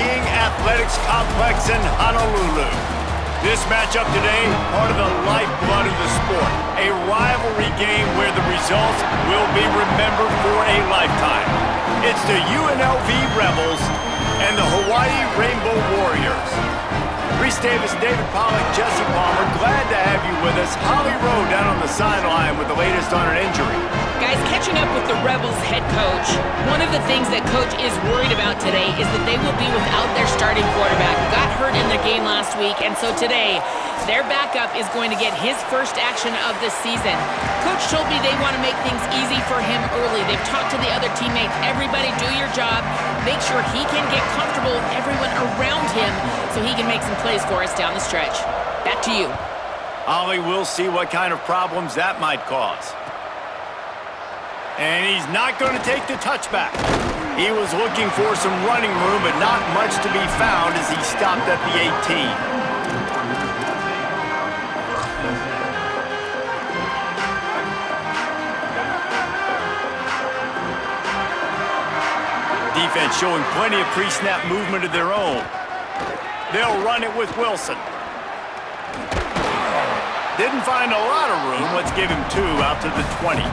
Ching Athletics Complex in Honolulu. This matchup today, part of the lifeblood of the sport. A rivalry game where the results will be remembered for a lifetime. It's the UNLV Rebels and the Hawaii Rainbow Warriors. Reese Davis, David Pollack, Jesse Palmer, glad to have you with us. Holly Rowe down on the sideline with the latest on an injury. Guys, catching up with the Rebels head coach, one of the things that coach is worried about today is that they will be without their starting quarterback, who got hurt in their game last week, and so today, their backup is going to get his first action of the season. Coach told me they want to make things easy for him early. They've talked to the other teammates. Everybody do your job. Make sure he can get comfortable with everyone around him so he can make some plays for us down the stretch. Back to you. Ollie, we'll see what kind of problems that might cause. And he's not going to take the touchback. He was looking for some running room, but not much to be found as he stopped at the 18. Defense showing plenty of pre-snap movement of their own. They'll run it with Wilson. Didn't find a lot of room. Let's give him 2 out to the 20.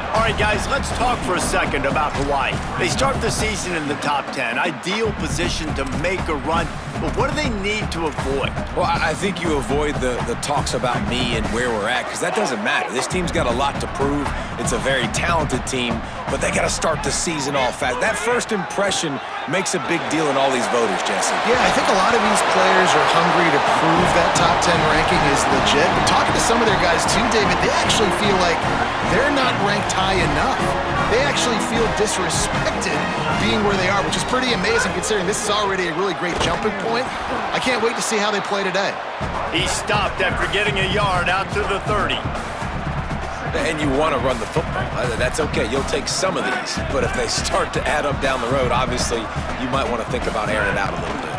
All right, guys, let's talk for a second about Hawaii. They start the season in the top 10. Ideal position to make a run. But what do they need to avoid? Well, I think you avoid the talks about me and where we're at, because that doesn't matter. This team's got a lot to prove. It's a very talented team, but they got to start the season all fast. That first impression makes a big deal in all these voters, Jesse. Yeah, I think a lot of these players are hungry to prove that top 10 ranking is legit. But talking to some of their guys too, David, they actually feel like they're not ranked high enough. They actually feel disrespected being where they are, which is pretty amazing considering this is already a really great jumping point. I can't wait to see how they play today. He stopped after getting a yard out to the 30. And you want to run the football. That's okay. You'll take some of these. But if they start to add up down the road, obviously, you might want to think about airing it out a little bit.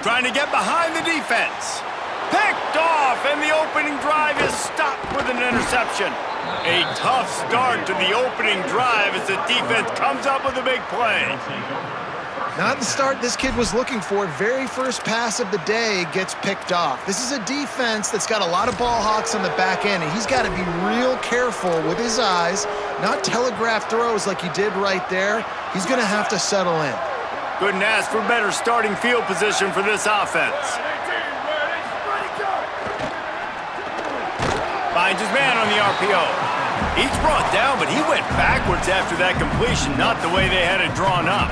Trying to get behind the defense. Picked off, and the opening drive is stopped with an interception. A tough start to the opening drive as the defense comes up with a big play. Not the start this kid was looking for. Very first pass of the day gets picked off. This is a defense that's got a lot of ball hawks on the back end, and he's got to be real careful with his eyes, not telegraph throws like he did right there. He's going to have to settle in. Couldn't ask for better starting field position for this offense. Finds his man on the RPO. He's brought down, but he went backwards after that completion, not the way they had it drawn up.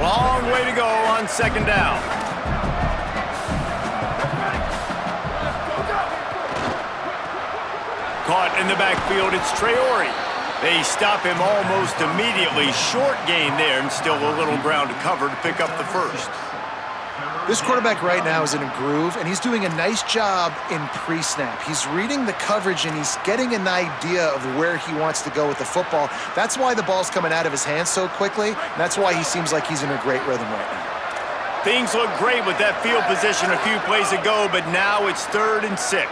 Long way to go on second down. Caught in the backfield, it's Traore. They stop him almost immediately. Short gain there and still a little ground to cover to pick up the first. This quarterback right now is in a groove, and he's doing a nice job in pre-snap. He's reading the coverage, and he's getting an idea of where he wants to go with the football. That's why the ball's coming out of his hands so quickly, and that's why he seems like he's in a great rhythm right now. Things look great with that field position a few plays ago, but now it's 3rd and 6.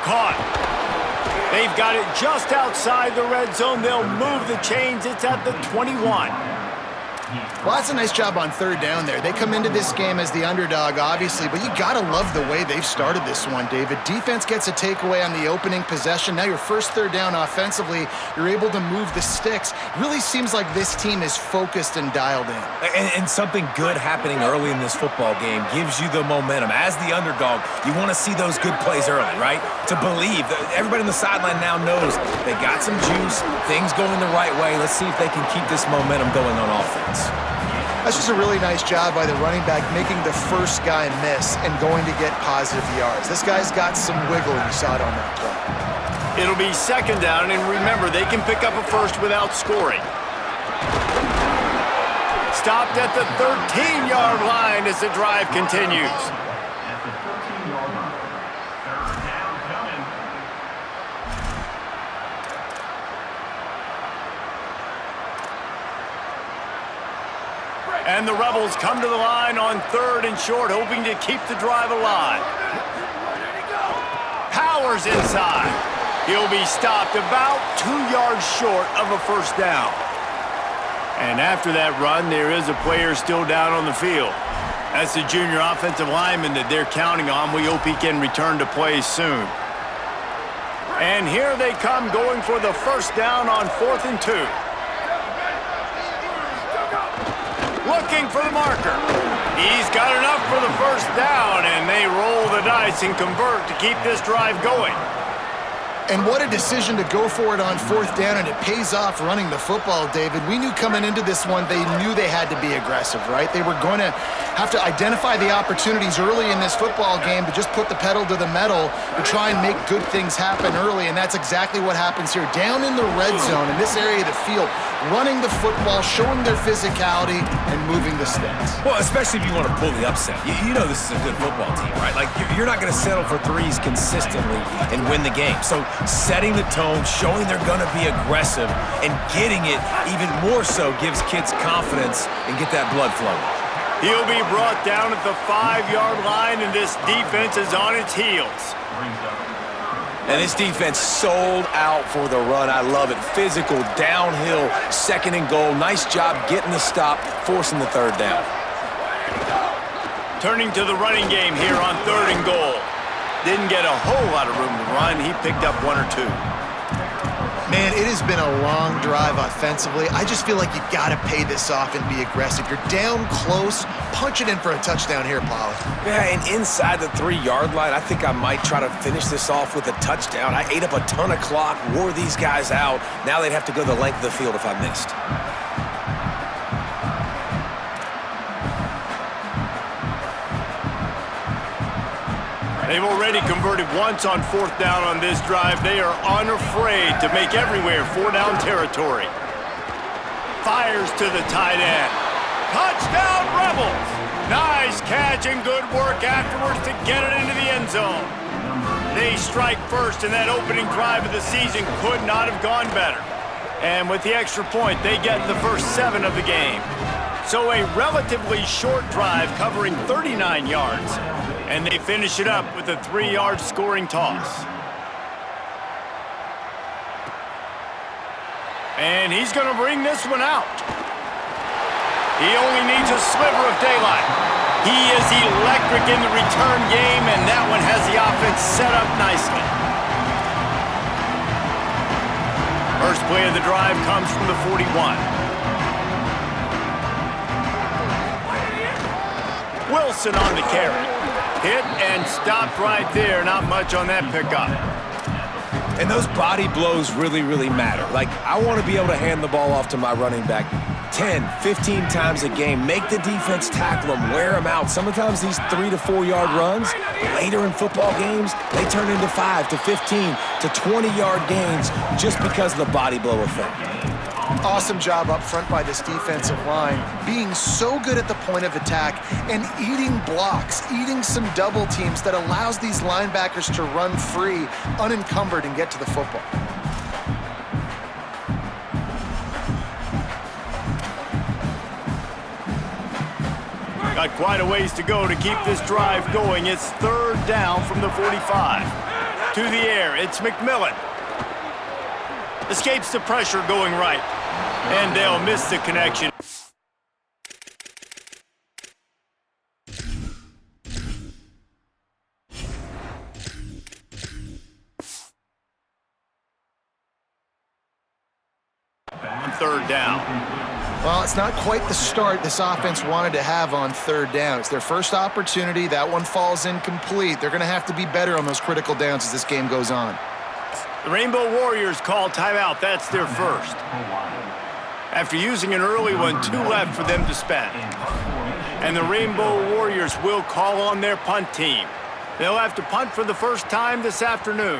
Caught. They've got it just outside the red zone. They'll move the chains. It's at the 21. Well, that's a nice job on 3rd down there. They come into this game as the underdog, obviously, but you got to love the way they've started this one, David. Defense gets a takeaway on the opening possession. Now your first 3rd down offensively, you're able to move the sticks. Really seems like this team is focused and dialed in. And something good happening early in this football game gives you the momentum. As the underdog, you want to see those good plays early, right? To believe that everybody on the sideline now knows they got some juice, things going the right way. Let's see if they can keep this momentum going on offense. That's just a really nice job by the running back making the first guy miss and going to get positive yards. This guy's got some wiggle, and you saw it on that play. It'll be 2nd down, and remember, they can pick up a first without scoring. Stopped at the 13-yard line as the drive continues. And the Rebels come to the line on 3rd and short, hoping to keep the drive alive. Powers inside. He'll be stopped about 2 yards short of a first down. And after that run, there is a player still down on the field. That's the junior offensive lineman that they're counting on. We hope he can return to play soon. And here they come, going for the first down on 4th and 2. Looking for the marker. He's got enough for the first down, and they roll the dice and convert to keep this drive going. And what a decision to go for it on 4th down, and it pays off running the football, David. We knew coming into this one, they knew they had to be aggressive, right? They were going to have to identify the opportunities early in this football game to just put the pedal to the metal to try and make good things happen early, and that's exactly what happens here. Down in the red zone, in this area of the field, running the football, showing their physicality, and moving the sticks. Well, especially if you want to pull the upset. You know this is a good football team, right? Like, you're not going to settle for threes consistently and win the game. So setting the tone, showing they're going to be aggressive, and getting it even more so gives kids confidence and get that blood flowing. He'll be brought down at the 5-yard line, and this defense is on its heels. And this defense sold out for the run. I love it. Physical, downhill, 2nd and goal. Nice job getting the stop, forcing the 3rd down. Turning to the running game here on 3rd and goal. Didn't get a whole lot of room to run. He picked up 1 or 2. Man, it has been a long drive offensively. I just feel like you got to pay this off and be aggressive. You're down close. Punch it in for a touchdown here, Polly. Yeah, and inside the 3-yard line, I think I might try to finish this off with a touchdown. I ate up a ton of clock, wore these guys out. Now they'd have to go the length of the field if I missed. They've already converted once on 4th down on this drive. They are unafraid to make everywhere 4-down territory. Fires to the tight end. Touchdown, Rebels! Nice catch and good work afterwards to get it into the end zone. They strike first, and that opening drive of the season could not have gone better. And with the extra point, they get the first 7 of the game. So a relatively short drive covering 39 yards. And they finish it up with a 3-yard scoring toss. And he's going to bring this one out. He only needs a sliver of daylight. He is electric in the return game, and that one has the offense set up nicely. First play of the drive comes from the 41. Wilson on the carry. Hit and stopped right there. Not much on that pickup. And those body blows really, really matter. Like, I want to be able to hand the ball off to my running back 10, 15 times a game. Make the defense tackle them, wear them out. Sometimes these 3 to 4 yard runs, later in football games, they turn into 5 to 15 to 20-yard gains just because of the body blow effect. Awesome job up front by this defensive line, being so good at the point of attack and eating blocks, eating some double teams that allows these linebackers to run free, unencumbered, and get to the football. Got quite a ways to go to keep this drive going. It's 3rd down from the 45. To the air, it's McMillan. Escapes the pressure going right. And they'll miss the connection. Third down. Well, it's not quite the start this offense wanted to have on 3rd down. It's their first opportunity. That one falls incomplete. They're going to have to be better on those critical downs as this game goes on. The Rainbow Warriors call timeout. That's their first. After using an early one, 2 left for them to spend. And the Rainbow Warriors will call on their punt team. They'll have to punt for the first time this afternoon.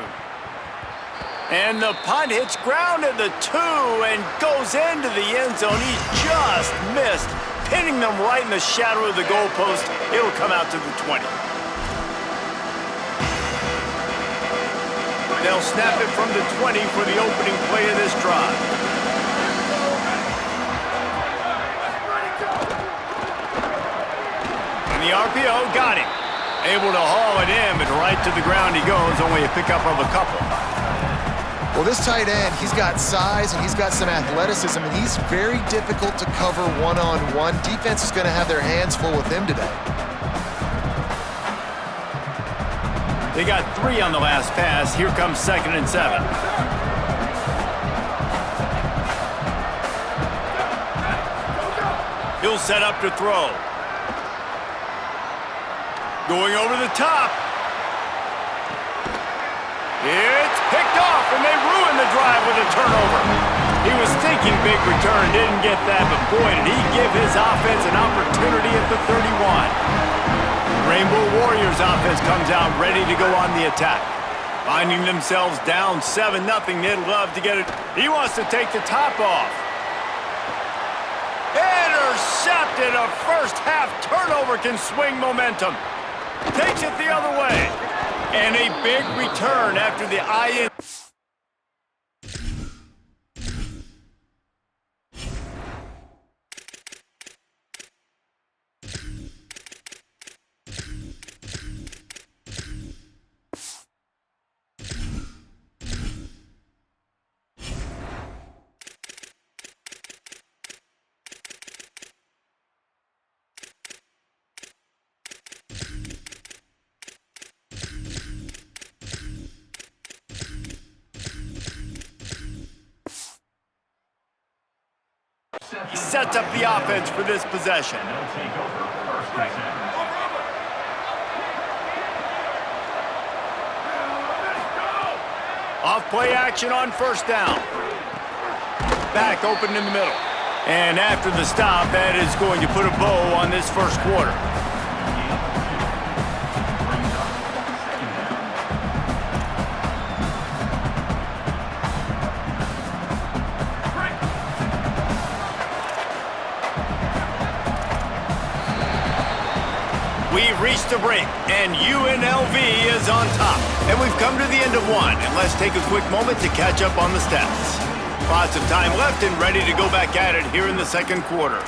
And the punt hits ground at the 2 and goes into the end zone. He just missed, pinning them right in the shadow of the goalpost. It'll come out to the 20. They'll snap it from the 20 for the opening play of this drive. the RPO, got him. Able to haul it in, but right to the ground he goes, only a pickup of a couple. Well, this tight end, he's got size and he's got some athleticism, and he's very difficult to cover one-on-one. Defense is going to have their hands full with him today. They got 3 on the last pass. Here comes 2nd and 7. He'll set up to throw. Going over the top. It's picked off, and they ruin the drive with a turnover. He was thinking big return, didn't get that, but boy, did he give his offense an opportunity at the 31. Rainbow Warriors offense comes out ready to go on the attack. Finding themselves down 7-0, they'd love to get it. He wants to take the top off. Intercepted. A first-half turnover can swing momentum. Takes it the other way. And a big return after the IN. He sets up the offense for this possession. Off play action on first down. Back open in the middle. And after the stop, that is going to put a bow on this first quarter. We've reached the break, and UNLV is on top. And we've come to the end of one, and let's take a quick moment to catch up on the stats. Lots of time left and ready to go back at it here in the second quarter.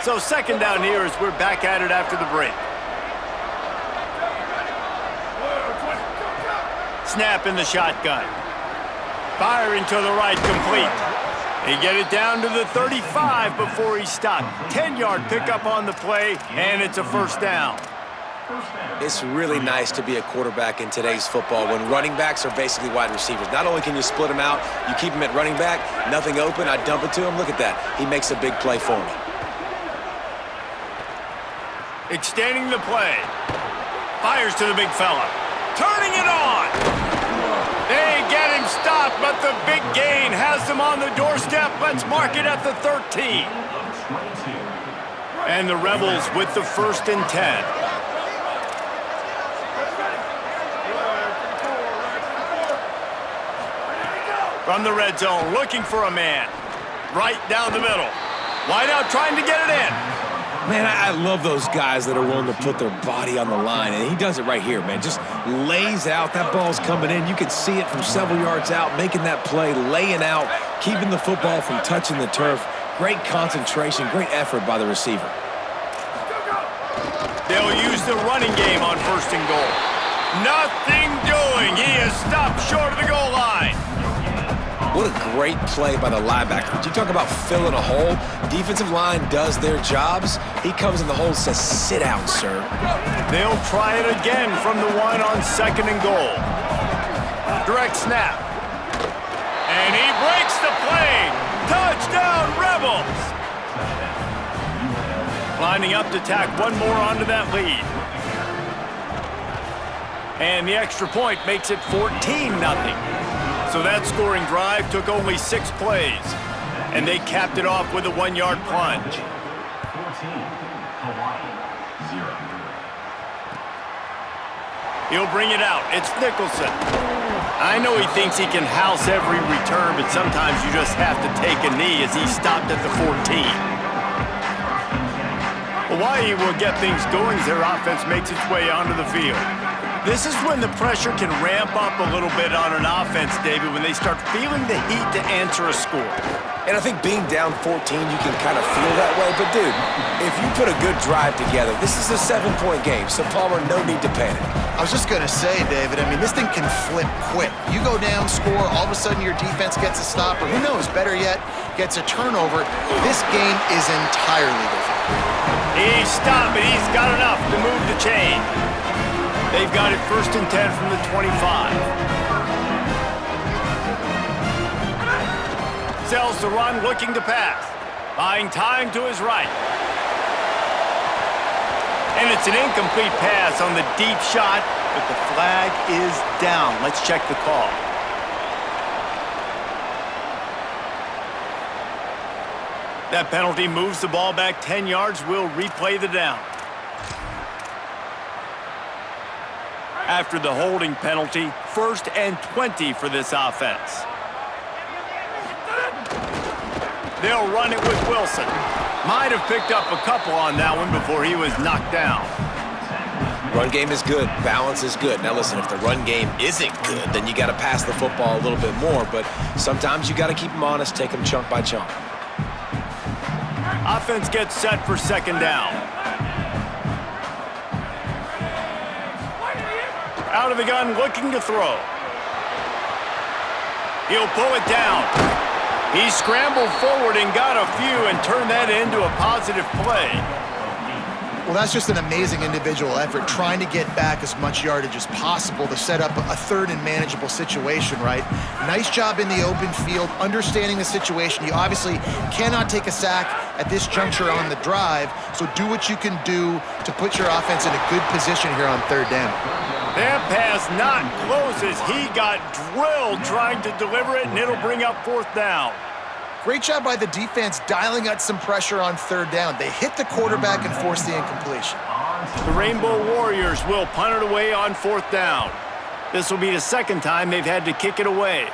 So second down here as we're back at it after the break. Snap in the shotgun. Firing to the right, complete. They get it down to the 35 before he stopped. 10-yard pickup on the play, and it's a first down. It's really nice to be a quarterback in today's football when running backs are basically wide receivers. Not only can you split them out, you keep them at running back, nothing open, I dump it to him. Look at that. He makes a big play for me. Extending the play. Fires to the big fella. Turning it on. They get him stopped, but the big gain has them on the doorstep. Let's mark it at the 13. And the Rebels with the 1st and 10. From the red zone, looking for a man. Right down the middle. Wide out, trying to get it in. Man, I love those guys that are willing to put their body on the line, and he does it right here, man. Just lays out. That ball's coming in. You can see it from several yards out, making that play, laying out, keeping the football from touching the turf. Great concentration, great effort by the receiver. They'll use the running game on 1st and goal. Nothing doing. He is stopped short of the goal line. What a great play by the linebacker. You talk about filling a hole. Defensive line does their jobs. He comes in the hole and says, sit down, sir. They'll try it again from the 1 on 2nd and goal. Direct snap. And he breaks the play. Touchdown, Rebels. Lining up to tack one more onto that lead. And the extra point makes it 14-0. So that scoring drive took only 6 plays, and they capped it off with a 1-yard plunge. 14, Hawaii, 0. He'll bring it out. It's Nicholson. I know he thinks he can house every return, but sometimes you just have to take a knee as he stopped at the 14. Hawaii will get things going as their offense makes its way onto the field. This is when the pressure can ramp up a little bit on an offense, David, when they start feeling the heat to answer a score. And I think being down 14, you can kind of feel that way. But, dude, if you put a good drive together, this is a 7-point game, so, Palmer, no need to panic. I was just going to say, David, I mean, this thing can flip quick. You go down, score, all of a sudden your defense gets a stop, or who knows, better yet, gets a turnover. This game is entirely different. He's stopped, but he's got enough to move the chain. They've got it 1st and 10 from the 25. Sells the run, looking to pass. Buying time to his right. And it's an incomplete pass on the deep shot, but the flag is down. Let's check the call. That penalty moves the ball back 10 yards. We'll replay the down. After the holding penalty, 1st and 20 for this offense. They'll run it with Wilson. Might have picked up a couple on that one before he was knocked down. Run game is good. Balance is good. Now, listen, if the run game isn't good, then you got to pass the football a little bit more. But sometimes you got to keep them honest, take them chunk by chunk. Offense gets set for 2nd down. Out of the gun, looking to throw. He'll pull it down. He scrambled forward and got a few and turned that into a positive play. Well, that's just an amazing individual effort, trying to get back as much yardage as possible to set up a 3rd and manageable situation, right? Nice job in the open field, understanding the situation. You obviously cannot take a sack at this juncture on the drive, so do what you can do to put your offense in a good position here on 3rd down. That pass not close as he got drilled trying to deliver it, and it'll bring up 4th down. Great job by the defense dialing out some pressure on 3rd down. They hit the quarterback and forced the incompletion. The Rainbow Warriors will punt it away on 4th down. This will be the 2nd time they've had to kick it away.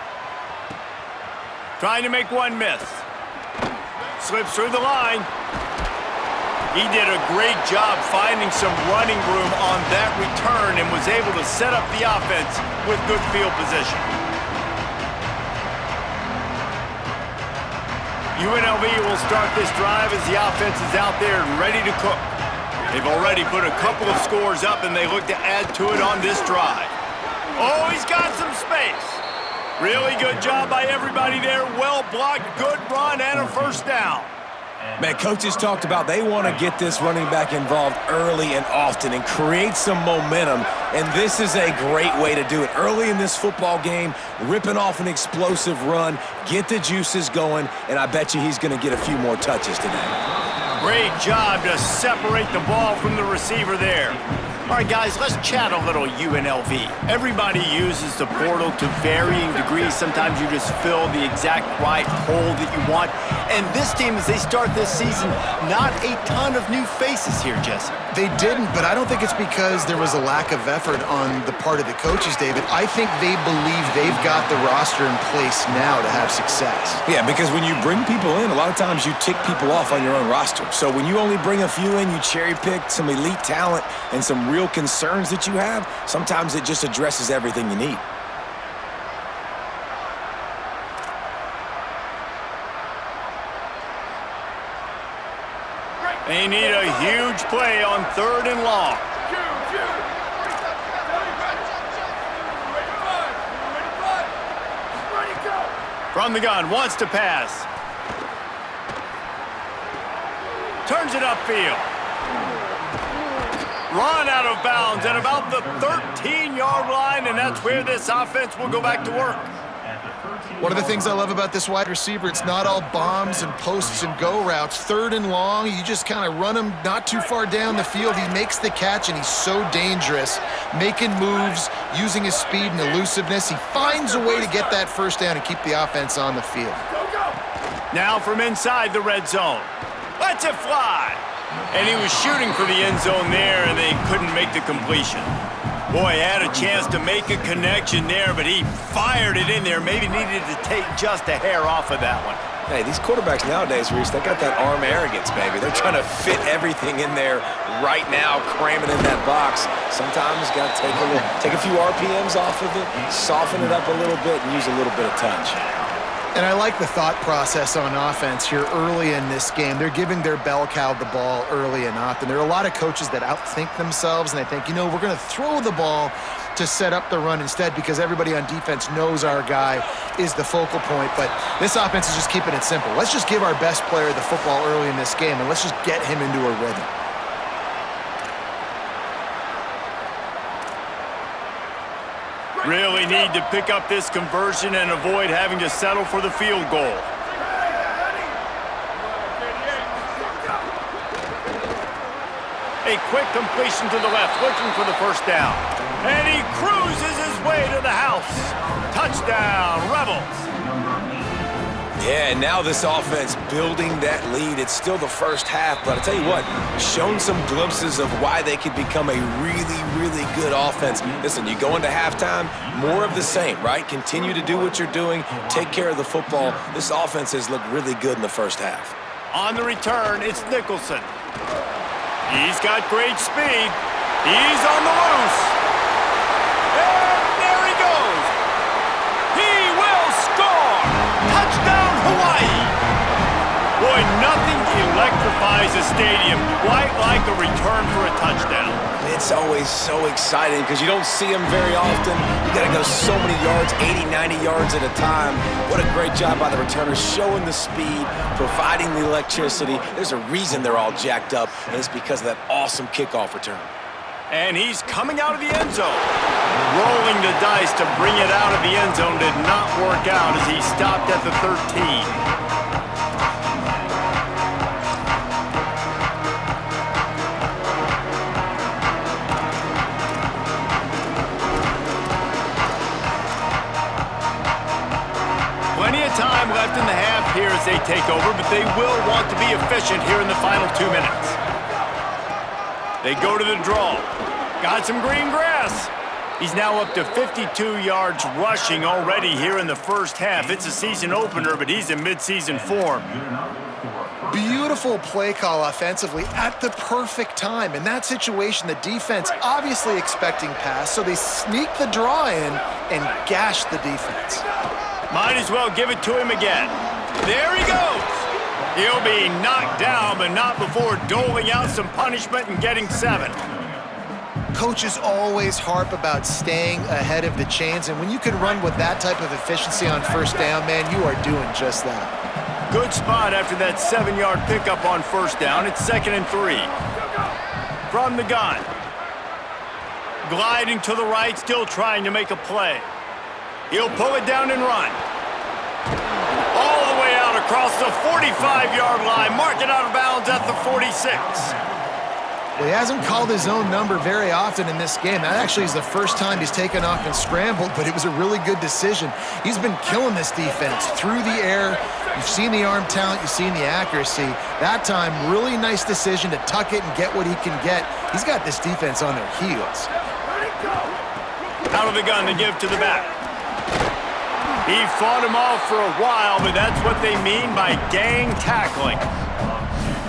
Trying to make one miss. Slips through the line. He did a great job finding some running room on that return and was able to set up the offense with good field position. UNLV will start this drive as the offense is out there and ready to cook. They've already put a couple of scores up and they look to add to it on this drive. Oh, he's got some space. Really good job by everybody there. Well blocked, good run, and a 1st down. Man, coaches talked about they want to get this running back involved early and often and create some momentum, and this is a great way to do it. Early in this football game, ripping off an explosive run, get the juices going, and I bet you he's going to get a few more touches today. Great job to separate the ball from the receiver there. All right, guys, let's chat a little UNLV. Everybody uses the portal to varying degrees. Sometimes you just fill the exact right hole that you want. And this team, as they start this season, not a ton of new faces here, Jesse. They didn't, but I don't think it's because there was a lack of effort on the part of the coaches, David. I think they believe they've got the roster in place now to have success. Yeah, because when you bring people in, a lot of times you tick people off on your own roster. So when you only bring a few in, you cherry-pick some elite talent and some real concerns that you have, sometimes it just addresses everything you need. They need a huge play on 3rd and long. From the gun, wants to pass. Turns it upfield. Run out of bounds at about the 13-yard line, and that's where this offense will go back to work. One of the things I love about this wide receiver, it's not all bombs and posts and go routes. 3rd and long, you just kind of run him not too far down the field. He makes the catch, and he's so dangerous, making moves, using his speed and elusiveness. He finds a way to get that 1st down and keep the offense on the field. Now from inside the red zone. Lets it fly. And he was shooting for the end zone there, and they couldn't make the completion. Boy, had a chance to make a connection there, but he fired it in there. Maybe needed to take just a hair off of that one. Hey, these quarterbacks nowadays, Reese, they got that arm arrogance, baby. They're trying to fit everything in there right now, cramming in that box. Sometimes you got to take a few RPMs off of it, soften it up a little bit, and use a little bit of touch. And I like the thought process on offense here early in this game. They're giving their bell cow the ball early and often. There are a lot of coaches that outthink themselves, and they think, we're going to throw the ball to set up the run instead because everybody on defense knows our guy is the focal point. But this offense is just keeping it simple. Let's just give our best player the football early in this game, and let's just get him into a rhythm. Really need to pick up this conversion and avoid having to settle for the field goal. A quick completion to the left, looking for the first down. And he cruises his way to the house. Touchdown, Rebels. Yeah, and now this offense building that lead. It's still the first half, but I'll tell you what, shown some glimpses of why they could become a really, really good offense. Listen, you go into halftime, more of the same, right? Continue to do what you're doing, take care of the football. This offense has looked really good in the first half. On the return, it's Nicholson. He's got great speed. He's on the loose. And there he goes. He will score. Touchdown, Hawaii. Boy, nothing electrifies a stadium quite like a return for a touchdown. It's always so exciting because you don't see them very often. You got to go so many yards, 80, 90 yards at a time. What a great job by the returners, showing the speed, providing the electricity. There's a reason they're all jacked up, and it's because of that awesome kickoff return. And he's coming out of the end zone. Rolling the dice to bring it out of the end zone did not work out as he stopped at the 13. Plenty of time left in the half here as they take over, but they will want to be efficient here in the final 2 minutes. They go to the draw. Got some green grass. He's now up to 52 yards rushing already here in the first half. It's a season opener, but he's in midseason form. Beautiful play call offensively at the perfect time. In that situation, the defense obviously expecting pass, so they sneak the draw in and gash the defense. Might as well give it to him again. There he goes. He'll be knocked down, but not before doling out some punishment and getting 7. Coaches always harp about staying ahead of the chains, and when you can run with that type of efficiency on first down, man, you are doing just that. Good spot after that 7-yard pickup on first down. It's 2nd and 3. From the gun. Gliding to the right, still trying to make a play. He'll pull it down and run. All the way out across the 45-yard line. Mark it out of bounds at the 46. Well, he hasn't called his own number very often in this game. That actually is the first time he's taken off and scrambled, but it was a really good decision. He's been killing this defense through the air. You've seen the arm talent, you've seen the accuracy. That time, really nice decision to tuck it and get what he can get. He's got this defense on their heels. Out of the gun to give to the back. He fought him off for a while, but that's what they mean by gang tackling.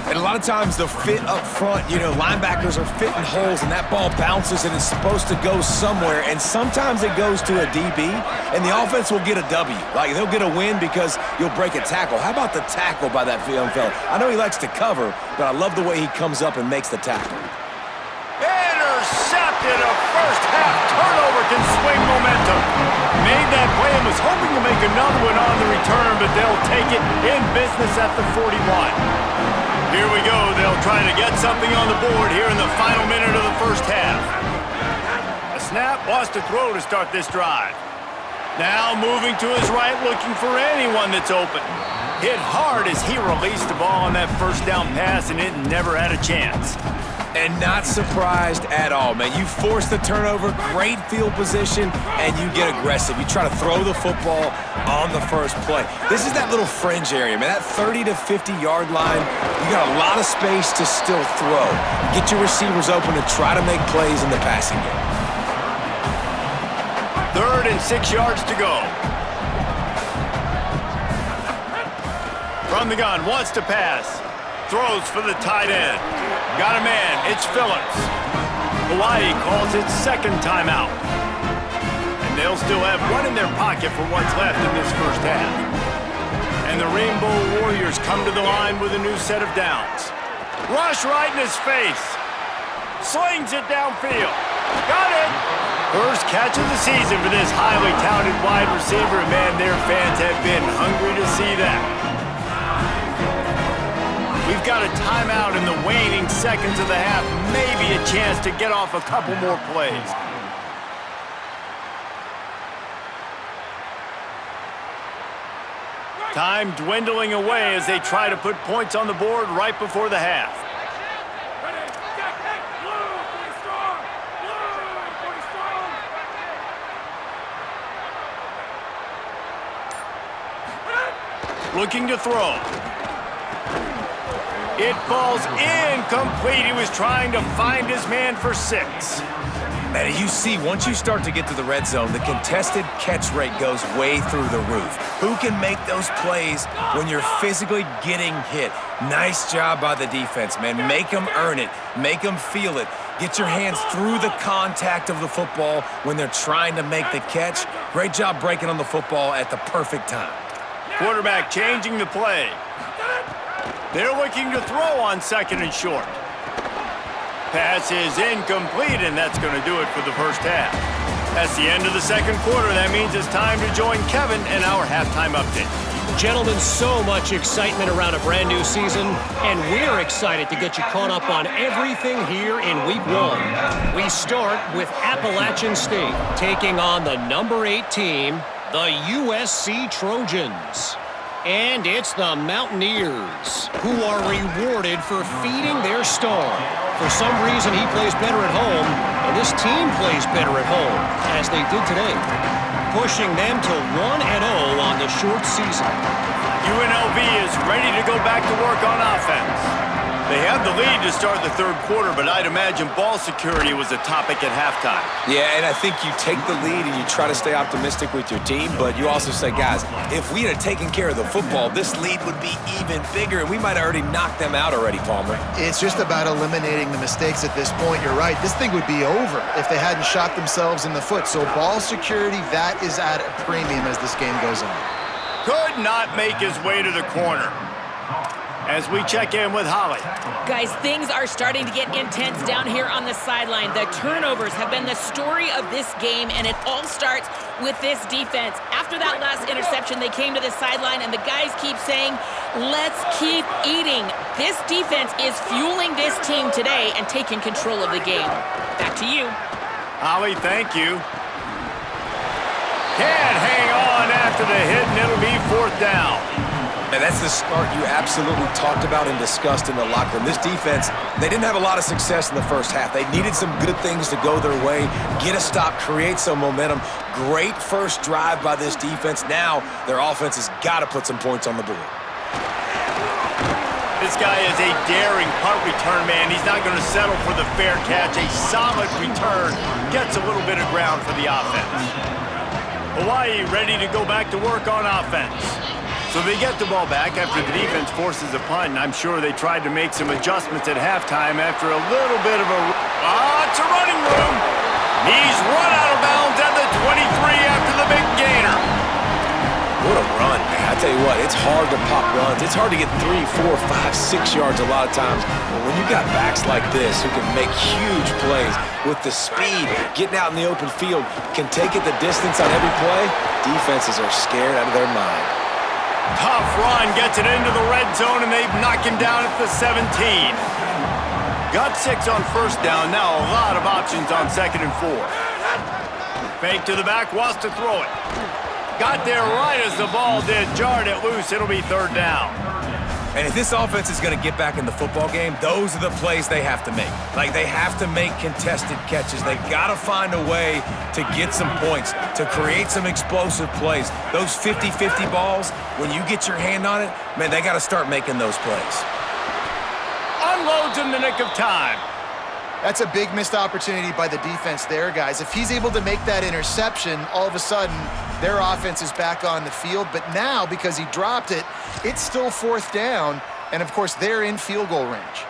And a lot of times the fit up front, linebackers are fitting holes and that ball bounces and it's supposed to go somewhere. And sometimes it goes to a DB and the offense will get a W. Like they'll get a win because you'll break a tackle. How about the tackle by that young fella? I know he likes to cover, but I love the way he comes up and makes the tackle. Intercepted. A first half turnover can swing momentum. Made that play and was hoping to make another one on the return, but they'll take it in business at the 41. Here we go. They'll try to get something on the board here in the final minute of the first half. A snap, lost a throw to start this drive. Now moving to his right, looking for anyone that's open. Hit hard as he released the ball on that first down pass, and it never had a chance. And not surprised at all, man. You force the turnover, great field position, and you get aggressive. You try to throw the football on the first play. This is that little fringe area, man. That 30 to 50-yard line, you got a lot of space to still throw. Get your receivers open to try to make plays in the passing game. 3rd and 6 yards to go. From the gun, wants to pass. Throws for the tight end. Got a man, it's Phillips. Hawaii calls its second timeout. And they'll still have one in their pocket for what's left in this first half. And the Rainbow Warriors come to the line with a new set of downs. Rush right in his face. Slings it downfield. Got it! First catch of the season for this highly touted wide receiver. Man, their fans have been hungry to see that. We've got a timeout in the waning seconds of the half. Maybe a chance to get off a couple more plays. Time dwindling away as they try to put points on the board right before the half. Looking to throw. It falls incomplete. He was trying to find his man for 6. Man, you see, once you start to get to the red zone, the contested catch rate goes way through the roof. Who can make those plays when you're physically getting hit? Nice job by the defense, man. Make them earn it. Make them feel it. Get your hands through the contact of the football when they're trying to make the catch. Great job breaking on the football at the perfect time. Quarterback changing the play. They're looking to throw on second and short. Pass is incomplete, and that's going to do it for the first half. That's the end of the second quarter. That means it's time to join Kevin in our halftime update. Gentlemen, so much excitement around a brand new season, and we're excited to get you caught up on everything here in Week 1. We start with Appalachian State taking on the number 8 team, the USC Trojans. And it's the Mountaineers who are rewarded for feeding their star. For some reason, he plays better at home, and this team plays better at home, as they did today, pushing them to 1-0 on the short season. UNLV is ready to go back to work on offense. They have the lead to start the third quarter, but I'd imagine ball security was a topic at halftime. Yeah, and I think you take the lead and you try to stay optimistic with your team, but you also say, guys, if we had taken care of the football, this lead would be even bigger, and we might have already knocked them out already, Palmer. It's just about eliminating the mistakes at this point. You're right. This thing would be over if they hadn't shot themselves in the foot. So ball security, that is at a premium as this game goes on. Could not make his way to the corner. As we check in with Holly. Guys, things are starting to get intense down here on the sideline. The turnovers have been the story of this game, and it all starts with this defense. After that last interception, they came to the sideline, and the guys keep saying, let's keep eating. This defense is fueling this team today and taking control of the game. Back to you. Holly, thank you. Can't hang on after the hit, and it'll be 4th down. And that's the start you absolutely talked about and discussed in the locker room. This defense, they didn't have a lot of success in the first half. They needed some good things to go their way, get a stop, create some momentum. Great first drive by this defense. Now their offense has got to put some points on the board. This guy is a daring punt return man. He's not going to settle for the fair catch. A solid return gets a little bit of ground for the offense. Hawaii ready to go back to work on offense. So they get the ball back after the defense forces a punt, and I'm sure they tried to make some adjustments at halftime after a little bit of a... it's a running room! He's run out of bounds at the 23 after the big gainer. What a run, man. I tell you what, it's hard to pop runs. It's hard to get 3, 4, 5, 6 yards a lot of times. But when you got backs like this who can make huge plays with the speed, getting out in the open field, can take it the distance on every play, defenses are scared out of their mind. Tough run, gets it into the red zone, and they knock him down at the 17. Got 6 on first down, now a lot of options on 2nd and 4. Fake to the back, wants to throw it. Got there right as the ball did, jarred it loose, it'll be 3rd down. And if this offense is going to get back in the football game, those are the plays they have to make. Like, they have to make contested catches. They've got to find a way to get some points, to create some explosive plays. Those 50-50 balls, when you get your hand on it, man, they got to start making those plays. Unloads in the nick of time. That's a big missed opportunity by the defense there, guys. If he's able to make that interception, all of a sudden, Their offense is back on the field, but now, because he dropped it, it's still 4th down, and of course, they're in field goal range.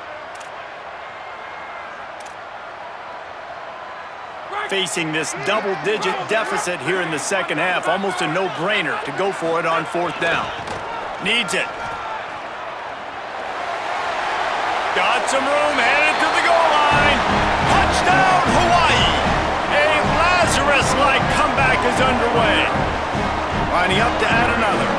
Facing this double-digit deficit here in the second half, almost a no-brainer to go for it on 4th down. Needs it. Got some room, headed to the goal line. Touchdown, Hawaii! A Lazarus-like comeback is underway. Lining up to add another.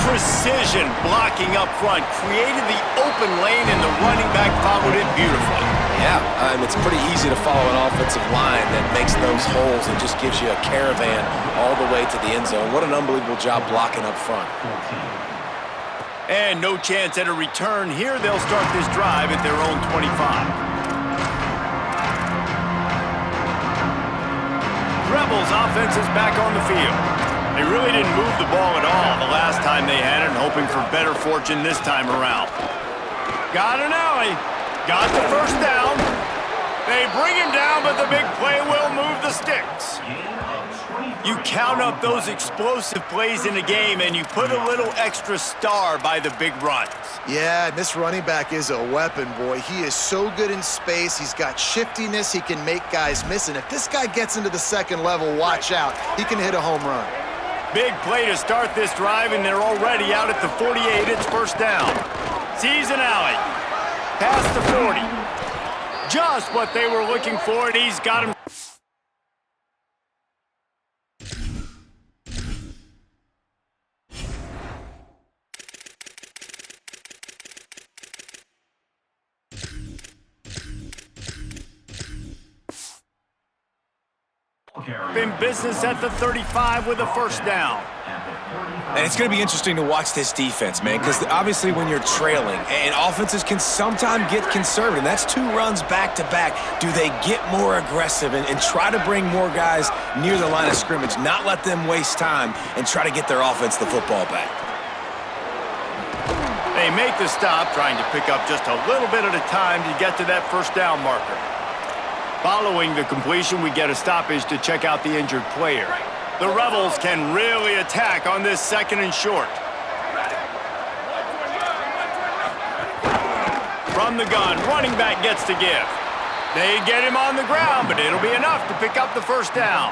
Precision blocking up front, created the open lane, and the running back followed it beautifully. Yeah, it's pretty easy to follow an offensive line that makes those holes and just gives you a caravan all the way to the end zone. What an unbelievable job blocking up front. And no chance at a return here. They'll start this drive at their own 25. Rebels offense is back on the field. They really didn't move the ball at all the last time they had it, and hoping for better fortune this time around. Got an alley. Got the first down. They bring him down, but the big play will move the sticks. You count up those explosive plays in a game, and you put a little extra star by the big runs. Yeah, this running back is a weapon, boy. He is so good in space. He's got shiftiness. He can make guys miss. And if this guy gets into the second level, watch out. He can hit a home run. Big play to start this drive, and they're already out at the 48. It's 1st down. Sees an alley. Past the 40. Just what they were looking for, and he's got him. In business at the 35 with a 1st down. And it's going to be interesting to watch this defense, man, because obviously when you're trailing, and offenses can sometimes get conservative, and that's 2 runs back-to-back, do they get more aggressive and try to bring more guys near the line of scrimmage, not let them waste time, and try to get their offense the football back? They make the stop, trying to pick up just a little bit at a time to get to that 1st down marker. Following the completion, we get a stoppage to check out the injured player. The Rebels can really attack on this 2nd and short. From the gun, running back gets to give. They get him on the ground, but it'll be enough to pick up the 1st down.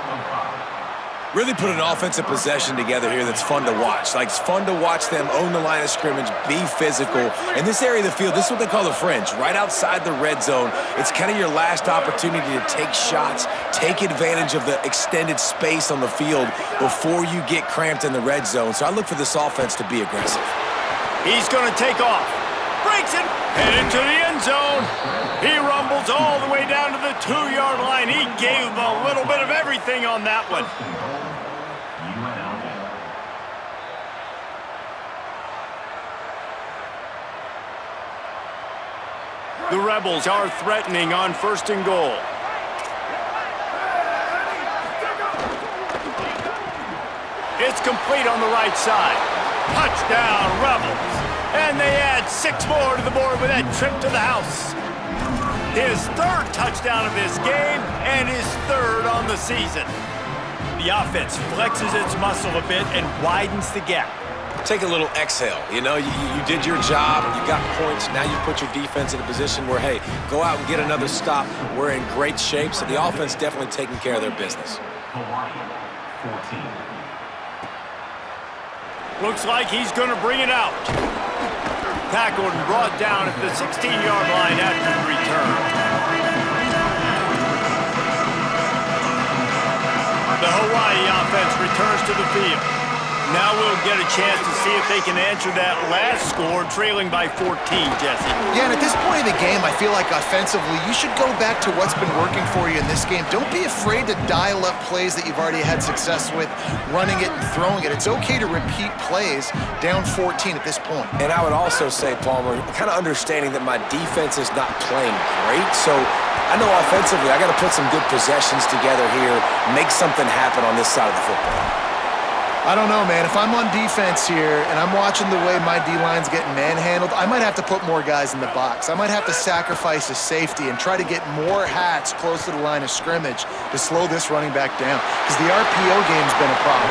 Really put an offensive possession together here that's fun to watch. Like, it's fun to watch them own the line of scrimmage, be physical. In this area of the field, this is what they call the fringe, right outside the red zone. It's kind of your last opportunity to take shots, take advantage of the extended space on the field before you get cramped in the red zone. So I look for this offense to be aggressive. He's going to take off. Breaks it. Headed to the end zone. He rumbles all the way down to the 2-yard line. He gave him a little bit of everything on that one. The Rebels are threatening on 1st and goal. It's complete on the right side. Touchdown, Rebels. And they add 6 more to the board with that trip to the house. His 3rd touchdown of this game and his 3rd on the season. The offense flexes its muscle a bit and widens the gap. Take a little exhale. You know, you did your job, you got points, now you put your defense in a position where, hey, go out and get another stop. We're in great shape, so the offense definitely taking care of their business. Looks like he's going to bring it out. Tackled and brought down at the 16-yard line after the return. The Hawaii offense returns to the field. Now we'll get a chance to see if they can answer that last score, trailing by 14, Jesse. Yeah, and at this point in the game, I feel like offensively, you should go back to what's been working for you in this game. Don't be afraid to dial up plays that you've already had success with, running it and throwing it. It's okay to repeat plays down 14 at this point. And I would also say, Palmer, kind of understanding that my defense is not playing great, so I know offensively I got to put some good possessions together here, make something happen on this side of the football. I don't know, man. If I'm on defense here and I'm watching the way my D-line's getting manhandled, I might have to put more guys in the box. I might have to sacrifice a safety and try to get more hats close to the line of scrimmage to slow this running back down, because the RPO game's been a problem.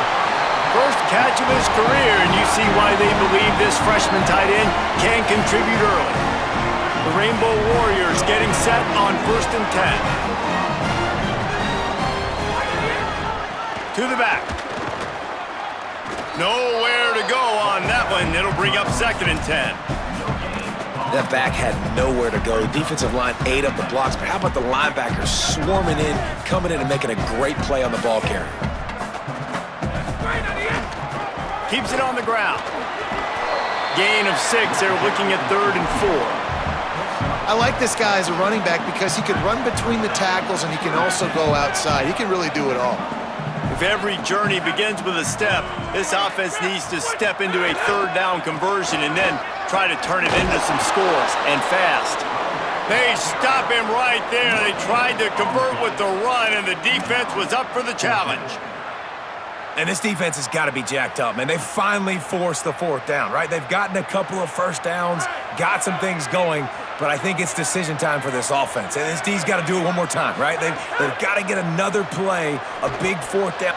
First catch of his career, and you see why they believe this freshman tight end can contribute early. The Rainbow Warriors getting set on 1st and 10. To the back. Nowhere to go on that one. It'll bring up 2nd and 10. That back had nowhere to go. Defensive line ate up the blocks, but how about the linebackers swarming in, coming in and making a great play on the ball carrier? Keeps it on the ground. Gain of 6. They're looking at 3rd and 4. I like this guy as a running back because he can run between the tackles and he can also go outside. He can really do it all. If every journey begins with a step, this offense needs to step into a 3rd down conversion and then try to turn it into some scores, and fast. They stop him right there. They tried to convert with the run, and the defense was up for the challenge. And this defense has got to be jacked up, man. They finally forced the 4th down, right? They've gotten a couple of first downs, got some things going, but I think it's decision time for this offense. And this D's got to do it one more time, right? They've got to get another play, a big 4th down.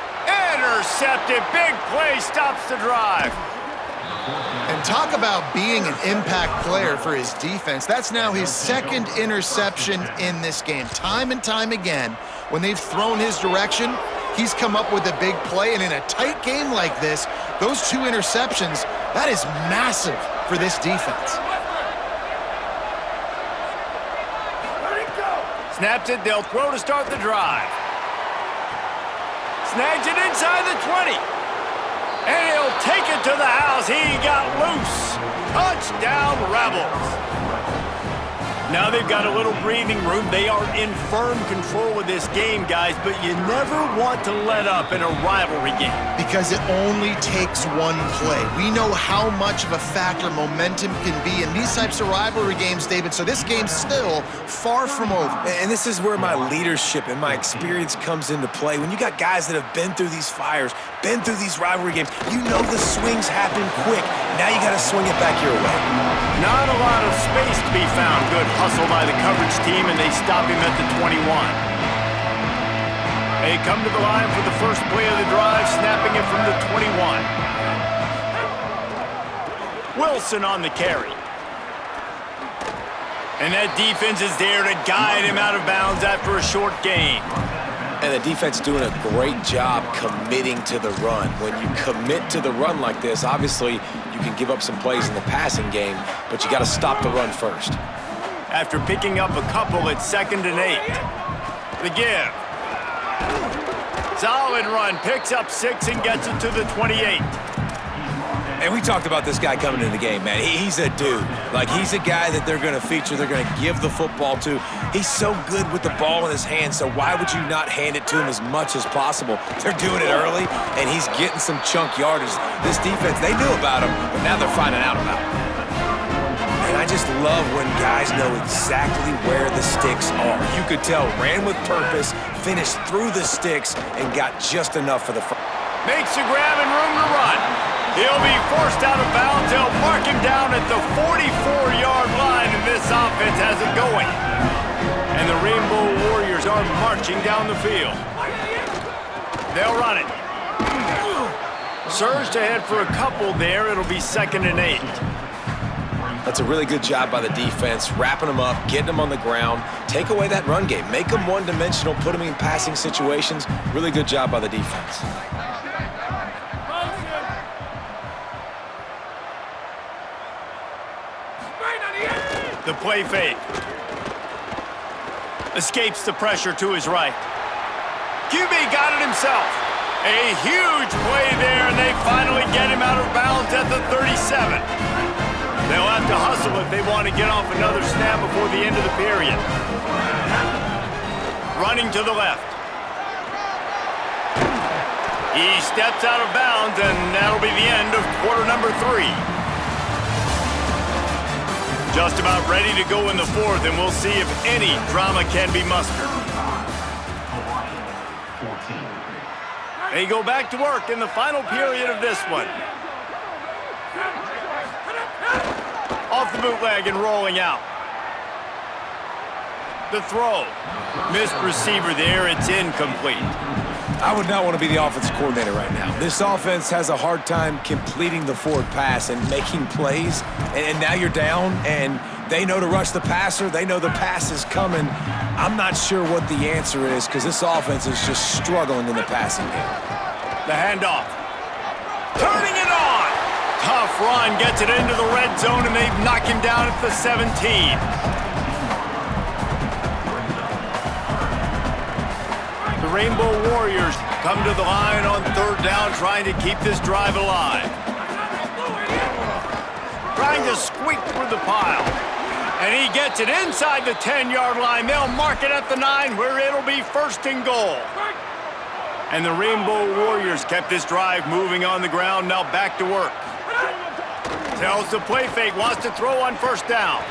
Intercepted. Big play stops the drive. And talk about being an impact player for his defense. That's now his 2nd interception in this game. Time and time again, when they've thrown his direction, he's come up with a big play. And in a tight game like this, those 2 interceptions, that is massive for this defense. Snaps it, they'll throw to start the drive. Snags it inside the 20. And he'll take it to the house. He got loose. Touchdown, Rebels. Now they've got a little breathing room. They are in firm control of this game, guys, but you never want to let up in a rivalry game. Because it only takes one play. We know how much of a factor momentum can be in these types of rivalry games, David, so this game's still far from over. And this is where my leadership and my experience comes into play. When you got guys that have been through these fires, been through these rivalry games, you know the swings happen quick. Now you got to swing it back your way. Not a lot of space to be found. Good hustle by the coverage team, and they stop him at the 21. They come to the line for the first play of the drive, snapping it from the 21. Wilson on the carry. And that defense is there to guide him out of bounds after a short gain. And the defense doing a great job committing to the run. When you commit to the run like this, obviously you can give up some plays in the passing game, but you got to stop the run first. After picking up a couple, it's 2nd and 8. The give. Solid run, picks up 6 and gets it to the 28. And we talked about this guy coming into the game, man. He's a dude. Like, he's a guy that they're going to feature, they're going to give the football to. He's so good with the ball in his hands, so why would you not hand it to him as much as possible? They're doing it early, and he's getting some chunk yardage. This defense, they knew about him, but now they're finding out about him. And I just love when guys know exactly where the sticks are. You could tell, ran with purpose, finished through the sticks, and got just enough for the first. Makes a grab and room to run. He'll be forced out of bounds. They'll mark him down at the 44-yard line, and this offense has it going. And the Rainbow Warriors are marching down the field. They'll run it. Surged ahead for a couple there. It'll be 2nd and 8. That's a really good job by the defense, wrapping them up, getting them on the ground, take away that run game, make them one-dimensional, put them in passing situations. Really good job by the defense. The play fake. Escapes the pressure to his right. QB got it himself. A huge play there, and they finally get him out of bounds at the 37. They'll have to hustle if they want to get off another snap before the end of the period. Running to the left. He steps out of bounds, and that'll be the end of quarter number 3. Just about ready to go in the 4th, and we'll see if any drama can be mustered. They go back to work in the final period of this one. Off the bootleg and rolling out. The throw. Missed receiver there. It's incomplete. I would not want to be the offensive coordinator right now. This offense has a hard time completing the forward pass and making plays. And now you're down, and they know to rush the passer. They know the pass is coming. I'm not sure what the answer is because this offense is just struggling in the passing game. The handoff. Turning it on. Tough run. Gets it into the red zone, and they knock him down at the 17. The Rainbow Warriors come to the line on third down, trying to keep this drive alive. Trying to squeak through the pile. And he gets it inside the 10-yard line. They'll mark it at the 9, where it'll be first and goal. And the Rainbow Warriors kept this drive moving on the ground. Now back to work. Tells the play fake, wants to throw on first down.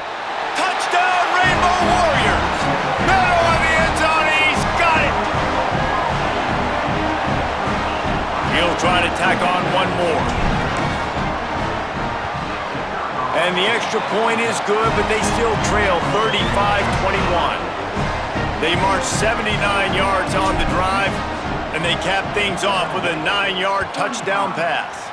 Touchdown, Rainbow Warriors! Middle of the end zone, he's got it! He'll try to tack on one more. And the extra point is good, but they still trail 35-21. They march 79 yards on the drive, and they cap things off with a 9-yard touchdown pass.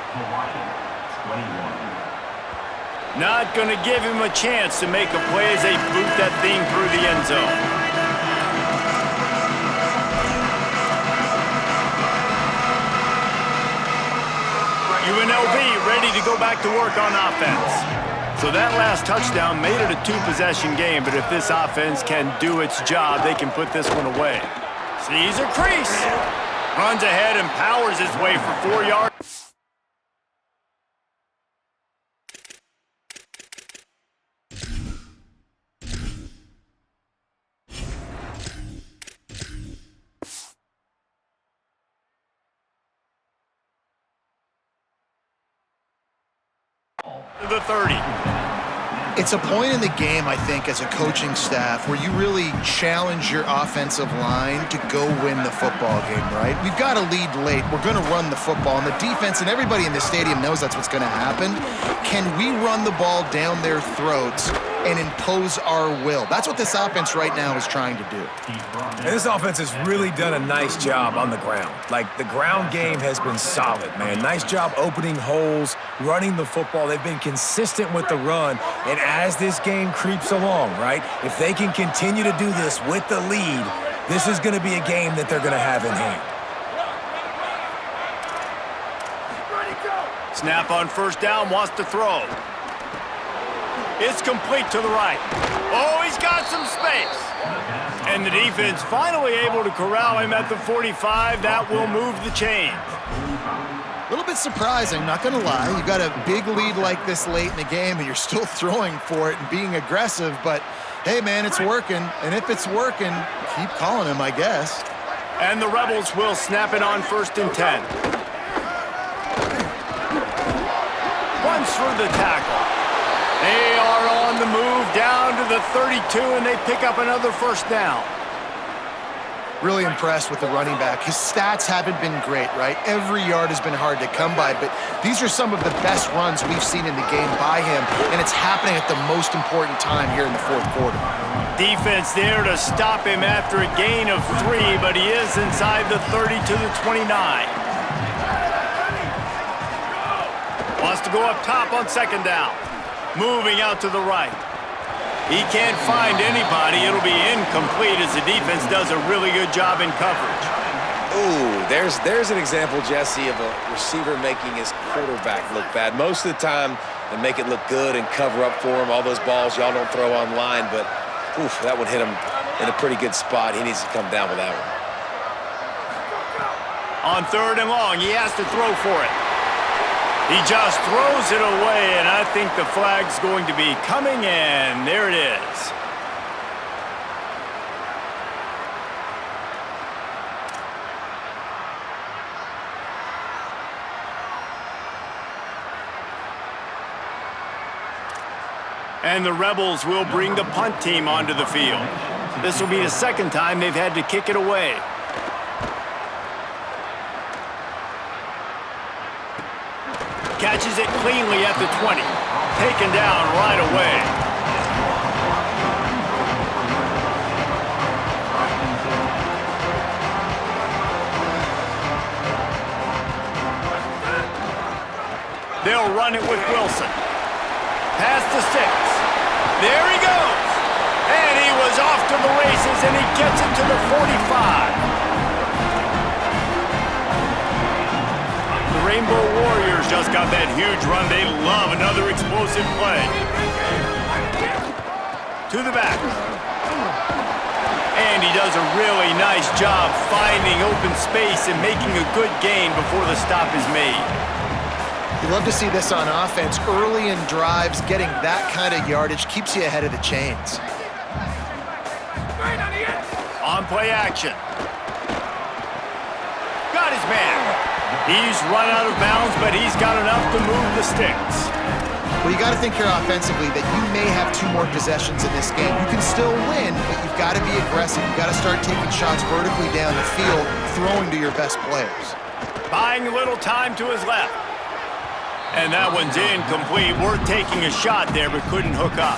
Not going to give him a chance to make a play as they boot that thing through the end zone. UNLV ready to go back to work on offense. So that last touchdown made it a two-possession game, but if this offense can do its job, they can put this one away. Sees a crease. Runs ahead and powers his way for 4 yards. To the 30. It's a point in the game, I think, as a coaching staff where you really challenge your offensive line to go win the football game, right? We've got to lead late. We're going to run the football, and the defense and everybody in the stadium knows that's what's going to happen. Can we run the ball down their throats and impose our will? That's what this offense right now is trying to do. And this offense has really done a nice job on the ground. Like, the ground game has been solid, man. Nice job opening holes, running the football. They've been consistent with the run. And as this game creeps along, right, if they can continue to do this with the lead, this is going to be a game that they're going to have in hand. Snap on first down, wants to throw. It's complete to the right. Oh, he's got some space. And the defense finally able to corral him at the 45. That will move the chains. A little bit surprising, not going to lie. You've got a big lead like this late in the game, and you're still throwing for it and being aggressive. But, hey, man, it's working. And if it's working, keep calling him, I guess. And the Rebels will snap it on first and 10. Runs through the tackle. They are on the move down to the 32, and they pick up another first down. Really impressed with the running back. His stats haven't been great, right? Every yard has been hard to come by, but these are some of the best runs we've seen in the game by him, and it's happening at the most important time here in the fourth quarter. Defense there to stop him after a gain of 3, but he is inside the 30 to the 29. Wants to go up top on second down. Moving out to the right. He can't find anybody. It'll be incomplete as the defense does a really good job in coverage. Ooh, there's an example, Jesse, of a receiver making his quarterback look bad. Most of the time, they make it look good and cover up for him. All those balls y'all don't throw online, but oof, that one hit him in a pretty good spot. He needs to come down with that one. On third and long, he has to throw for it. He just throws it away, and I think the flag's going to be coming, and there it is. And the Rebels will bring the punt team onto the field. This will be the second time they've had to kick it away. Catches it cleanly at the 20. Taken down right away. They'll run it with Wilson. Past the 6. There he goes. And he was off to the races, and he gets it to the 45. The Rainbow Warriors just got that huge run. They love another explosive play. To the back. And he does a really nice job finding open space and making a good gain before the stop is made. You love to see this on offense. Early in drives, getting that kind of yardage keeps you ahead of the chains. On play action. Got his man. He's run out of bounds, but he's got enough to move the sticks. Well, you got to think here offensively that you may have 2 more possessions in this game. You can still win, but you've got to be aggressive. You've got to start taking shots vertically down the field, throwing to your best players. Buying a little time to his left. And that one's incomplete. Worth taking a shot there, but couldn't hook up.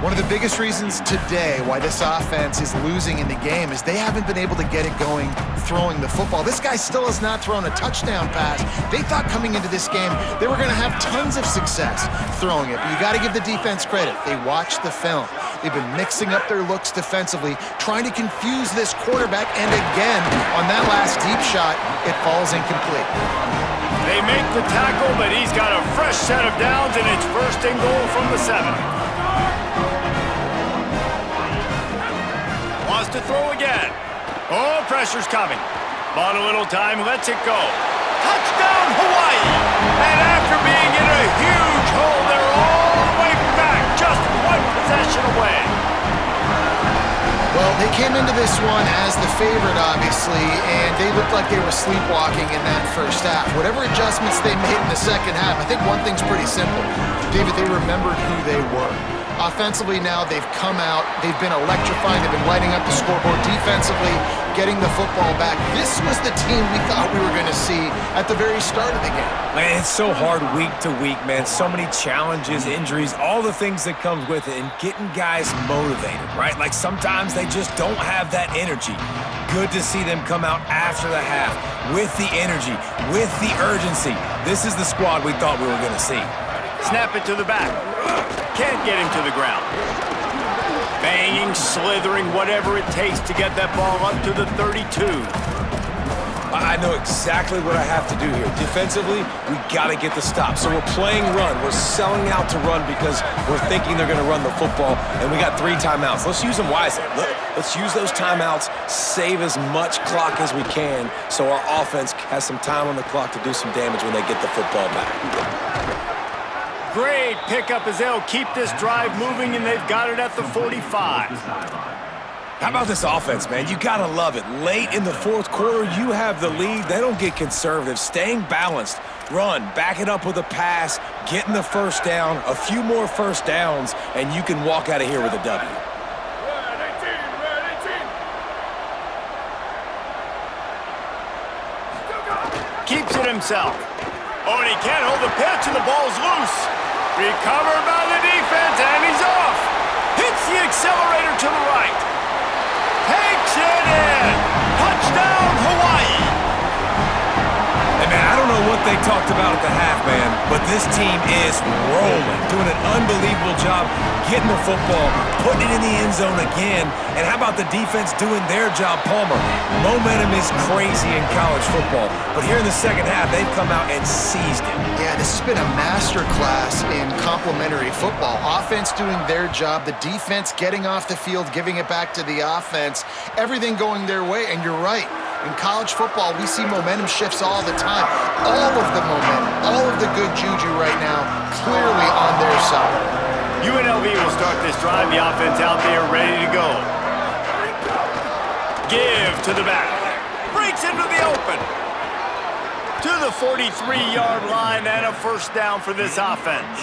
One of the biggest reasons today why this offense is losing in the game is they haven't been able to get it going throwing the football. This guy still has not thrown a touchdown pass. They thought coming into this game they were going to have tons of success throwing it, but you got to give the defense credit. They watched the film. They've been mixing up their looks defensively, trying to confuse this quarterback, and again, on that last deep shot, it falls incomplete. They make the tackle, but he's got a fresh set of downs, and it's 1st and goal from the 7. Wants to throw again. Oh, pressure's coming. Bought a little time, lets it go. Touchdown, Hawaii! And after being in a huge hole, they're all the way back, just 1 possession away. Well, they came into this one as the favorite, obviously, and they looked like they were sleepwalking in that first half. Whatever adjustments they made in the second half, I think one thing's pretty simple. David, they remembered who they were. Offensively now, they've come out. They've been electrifying. They've been lighting up the scoreboard. Defensively, getting the football back. This was the team we thought we were going to see at the very start of the game. Man, it's so hard week to week, man. So many challenges, injuries, all the things that comes with it, and getting guys motivated, right? Like sometimes they just don't have that energy. Good to see them come out after the half with the energy, with the urgency. This is the squad we thought we were going to see. Snap it to the back. Can't get him to the ground. Banging, slithering, whatever it takes to get that ball up to the 32. I know exactly what I have to do here. Defensively, we got to get the stop. So we're playing run. We're selling out to run because we're thinking they're going to run the football, and we got 3 timeouts. Let's use them wisely. Let's use those timeouts, save as much clock as we can so our offense has some time on the clock to do some damage when they get the football back. Great pickup as they'll keep this drive moving, and they've got it at the 45. How about this offense, man? You gotta love it. Late in the 4th quarter, you have the lead. They don't get conservative. Staying balanced. Run, back it up with a pass, getting the first down, a few more first downs, and you can walk out of here with a W. Keeps it himself. Oh, and he can't hold the pitch, and the ball's loose. Recovered by the defense, and he's off. Hits the accelerator to the right. Takes it in. Touchdown, Hawaii. And man, I don't know what they talked about at the half, man, but this team is rolling, doing an unbelievable job getting the football, putting it in the end zone again. And how about the defense doing their job, Palmer? Momentum is crazy in college football, but here in the second half, they've come out and seized it. Yeah, this has been a masterclass in complementary football. Offense doing their job, the defense getting off the field, giving it back to the offense, everything going their way, and you're right. In college football, we see momentum shifts all the time. All of the momentum, all of the good juju right now, clearly on their side. UNLV will start this drive. The offense out there ready to go. Give to the back. Breaks into the open. To the 43-yard line and a first down for this offense.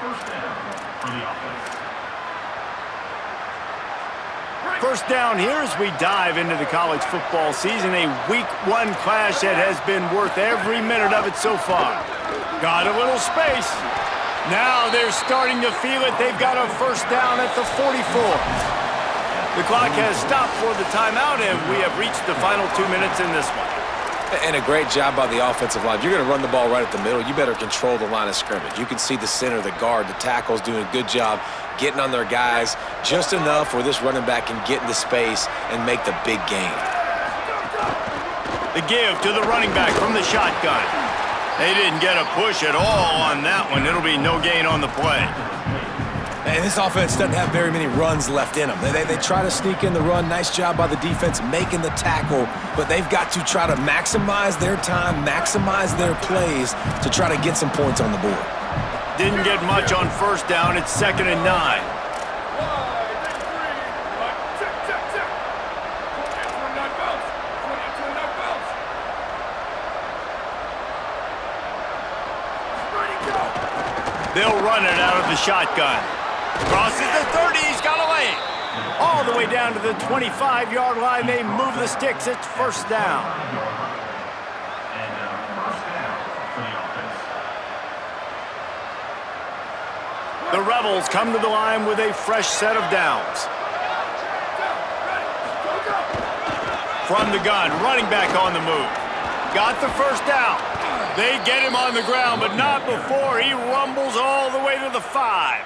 First down for the offense. First down here as we dive into the college football season. A Week 1 clash that has been worth every minute of it so far. Got a little space. Now they're starting to feel it. They've got a first down at the 44. The clock has stopped for the timeout, and we have reached the final 2 minutes in this one. And a great job by the offensive line. If you're going to run the ball right at the middle, you better control the line of scrimmage. You can see the center, the guard, the tackles doing a good job getting on their guys just enough where this running back can get into space and make the big gain. The give to the running back from the shotgun. They didn't get a push at all on that one. It'll be no gain on the play. And this offense doesn't have very many runs left in them. They try to sneak in the run. Nice job by the defense making the tackle, but they've got to try to maximize their time, maximize their plays to try to get some points on the board. Didn't get much on first down. It's 2nd and 9. They'll run it out of the shotgun. Crosses the 30, he's got away. All the way down to the 25-yard line, they move the sticks, it's first down. The Rebels come to the line with a fresh set of downs. From the gun, running back on the move. Got the first down. They get him on the ground, but not before he rumbles all the way to the 5.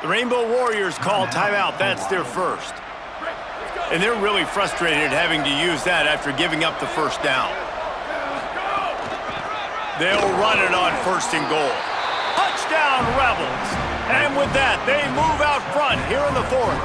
The Rainbow Warriors call timeout. That's their first. And they're really frustrated having to use that after giving up the first down. They'll run it on 1st and goal. Touchdown, Rebels. And with that, they move out front here in the 4th.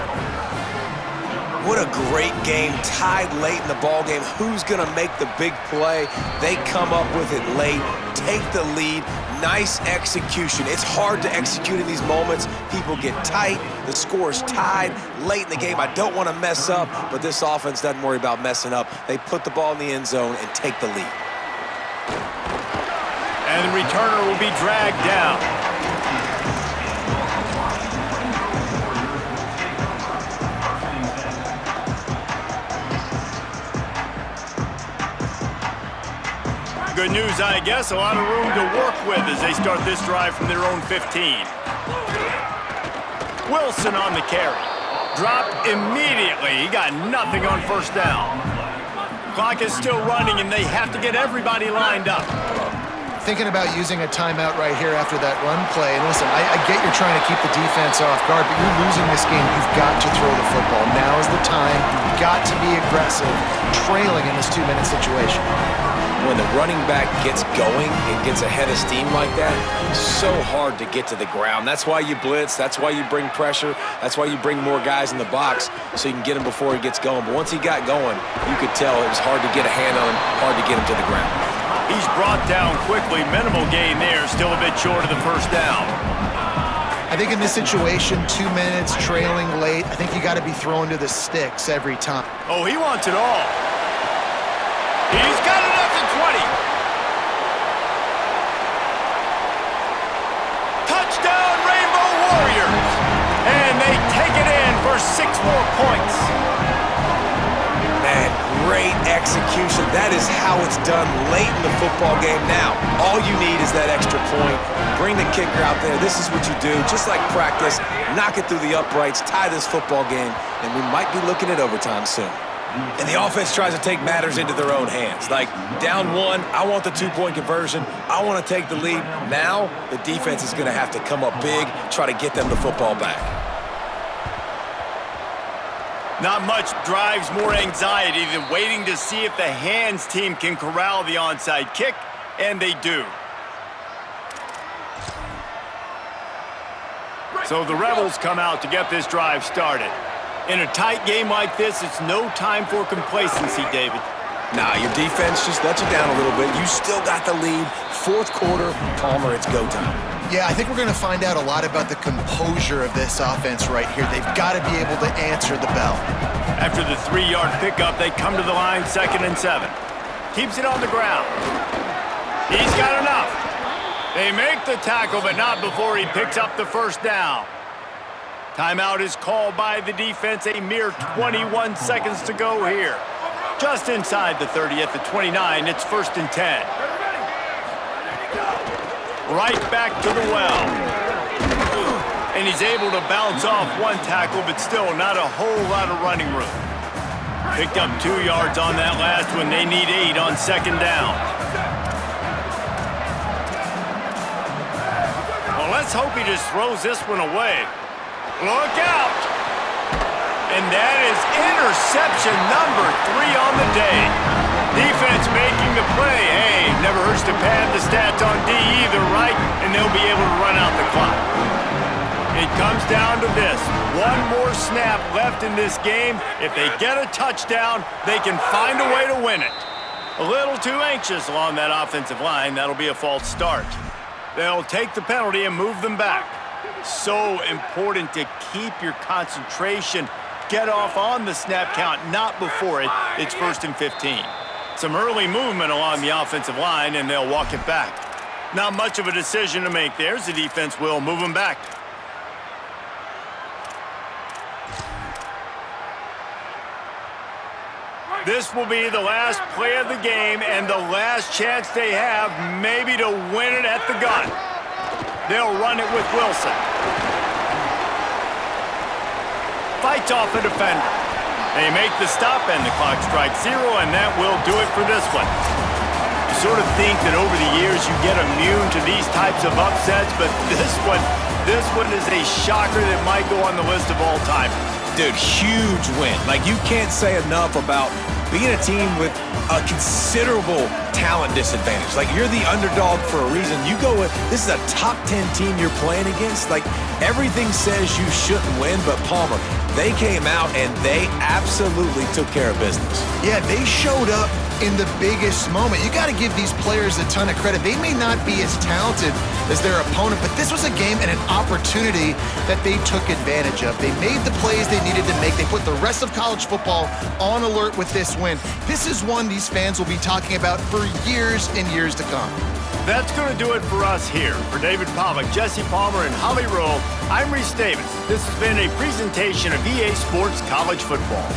What a great game, tied late in the ball game. Who's going to make the big play? They come up with it late, take the lead. Nice execution. It's hard to execute in these moments. People get tight. The score's tied late in the game. I don't want to mess up, but this offense doesn't worry about messing up. They put the ball in the end zone and take the lead. And the returner will be dragged down. Good news, I guess. A lot of room to work with as they start this drive from their own 15. Wilson on the carry. Dropped immediately. He got nothing on first down. Clock is still running, and they have to get everybody lined up. Thinking about using a timeout right here after that run play. And listen, I get you're trying to keep the defense off guard, but you're losing this game. You've got to throw the football. Now is the time. You've got to be aggressive, trailing in this 2-minute situation. When the running back gets going and gets ahead of steam like that, it's so hard to get to the ground. That's why you blitz. That's why you bring pressure. That's why you bring more guys in the box so you can get him before he gets going. But once he got going, you could tell it was hard to get a hand on him, hard to get him to the ground. He's brought down quickly. Minimal gain there. Still a bit short of the first down. I think in this situation, 2 minutes, trailing late, I think you got to be throwing to the sticks every time. Oh, he wants it all. He's got it up to 20. Touchdown, Rainbow Warriors. And they take it in for 6 more points. Man, great execution. That is how it's done late in the football game. Now, all you need is that extra point. Bring the kicker out there. This is what you do. Just like practice, knock it through the uprights, tie this football game, and we might be looking at overtime soon. And the offense tries to take matters into their own hands. Like, down 1, I want the 2-point conversion. I want to take the lead. Now, the defense is going to have to come up big, try to get them the football back. Not much drives more anxiety than waiting to see if the hands team can corral the onside kick, and they do. So the Rebels come out to get this drive started. In a tight game like this, it's no time for complacency, David. Nah, your defense just let you down a little bit. You still got the lead. 4th quarter, Palmer, it's go time. Yeah, I think we're going to find out a lot about the composure of this offense right here. They've got to be able to answer the bell. After the 3-yard pickup, they come to the line 2nd and 7. Keeps it on the ground. He's got enough. They make the tackle, but not before he picks up the first down. Timeout is called by the defense. A mere 21 seconds to go here. Just inside the 30 at the 29. It's 1st and 10. Right back to the well. And he's able to bounce off one tackle, but still not a whole lot of running room. Picked up 2 yards on that last one. They need 8 on 2nd down. Well, let's hope he just throws this one away. Look out! And that is interception number 3 on the day. Defense making the play. Hey, never hurts to pad the stats on D either, right? And they'll be able to run out the clock. It comes down to this. One more snap left in this game. If they get a touchdown, they can find a way to win it. A little too anxious along that offensive line. That'll be a false start. They'll take the penalty and move them back. So important to keep your concentration. Get off on the snap count, not before it. It's 1st and 15. Some early movement along the offensive line, and they'll walk it back. Not much of a decision to make there. The defense will move them back. This will be the last play of the game and the last chance they have maybe to win it at the gun. They'll run it with Wilson. Fights off a defender. They make the stop and the clock strikes 0, and that will do it for this one. You sort of think that over the years you get immune to these types of upsets, but this one is a shocker that might go on the list of all time. Dude, huge win. Like, you can't say enough about being a team with a considerable talent disadvantage. Like, you're the underdog for a reason. You go with, this is a top 10 team you're playing against. Like, everything says you shouldn't win, but Palmer, they came out and they absolutely took care of business. Yeah, they showed up in the biggest moment. You got to give these players a ton of credit. They may not be as talented as their opponent, but this was a game and an opportunity that they took advantage of. They made the plays they needed to make. They put the rest of college football on alert with this win. This is one these fans will be talking about for years and years to come. That's going to do it for us here. For David Pollack, Jesse Palmer, and Holly Rowe, I'm Reese Davis. This has been a presentation of EA Sports College Football.